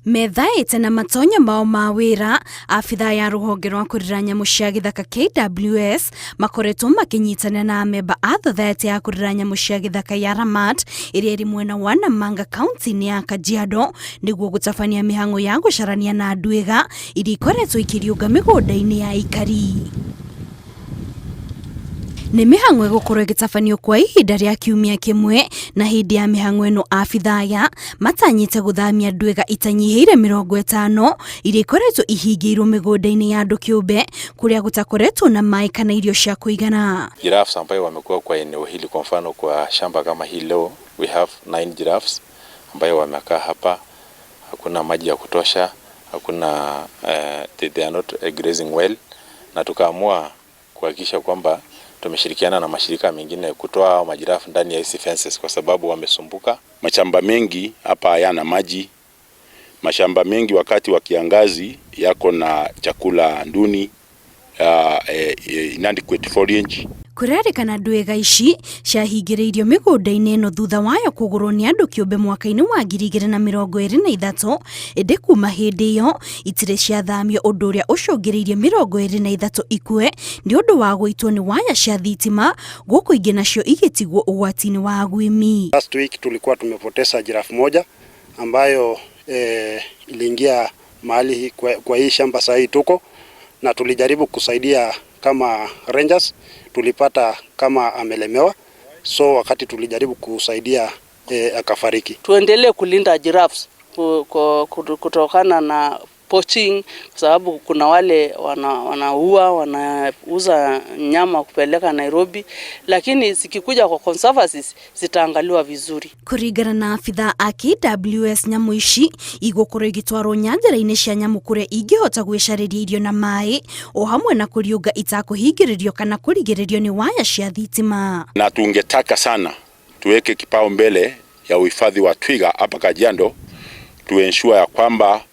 Methaĩte na matonya mao ma wĩra, abitha ya rũhonge rwa kũrera nyamũ cia gĩthaka KWS makoretwo makĩnyitana na amemba a thathaiti ya kũrera nyamũ cia gĩthaka ya Ramat ĩrĩa ĩrĩ mwena wa Namanga kaunti-inĩ ya Kajiado nĩguo gũtabania mĩhang'o ya gũcarania na ndwĩga iria ikoretwo ikĩriũnga mĩgũnda-inĩ ya aikari. Nĩ mĩhang'o ĩgũkorwo ĩgĩtabanio kwa ihinda rĩa kiumia kĩmwe, na hĩndĩ ya mĩhang'o ĩno abitha aya matanyĩte gũthamia ndwĩga itanyihĩire 50 iria ikoretwo ihingĩirwo mĩgũnda-inĩ ya andũ kĩũmbe kũrĩa gũtakoretwo na maĩ kana irio cia kũigana. Giraffes ambayo wamekuwa kwa eneo hili, kwa mfano kwa shamba kama hii leo we have 9 giraffes ambayo wamekaa hapa, hakuna maji ya kutosha, hakuna they are not grazing well, na tukaamua kuhakikisha kwamba tumeshirikiana na mashirika mengine kutoa majirafu ndani ya hizi fences kwa sababu wamesumbuka. Mashamba mengi hapa hayana maji. Mashamba mengi wakati wa kiangazi yako na chakula nduni, inadequate forage. Kũrerĩkana ndwĩga ici ciahingĩrĩirio mĩgũnda-inĩ ĩno thutha wayo kũgũrwo nĩ andũ kĩũmbe mwaka-inĩ wa 2023, ĩndĩ kuma hĩndĩ ĩyo itirĩ ciathamio, ũndũ ũrĩa ũcũngĩrĩirie 23 ikue nĩ ũndũ wa gũitwo nĩ waya cia thitima, gũkũ ingĩ nacio igĩtigwo ũgwati-inĩ wa agwimi. Last week tulikuwa tumepoteza giraffe moja ambayo iliingia mahali kwa hii shamba sahi tuko, na tulijaribu kusaidia kama rangers, tulipata kama amelemewa, so wakati tulijaribu kusaidia akafariki. Tuendelee kulinda giraffes kutokana na poaching, kwa sababu kuna wale wanauza nyama kupeleka Nairobi, lakini zikikuja kwa conservancies zitaangaliwa vizuri. Kũringana na abitha a KWS, nyamũ ici igũkorwo igĩtwarwo nyanjara-inĩ cia nyamũ kũrĩa ingĩhota gwĩcarĩria irio na maĩ, o hamwe na kũriũnga itakũhingĩrĩrio kana kũrigĩrĩrio nĩ waya cia thitima. Na tungetaka sana tuweke kipao mbele ya uhifadhi wa twiga hapa Kajiado, to ensure ya kwamba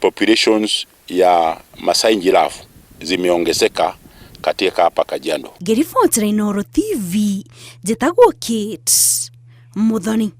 populations ya Masai giraffe zimeongezeka katika hapa Kajiado. Ngĩribotera Inooro TV, njĩtagwo Kate Muthoni.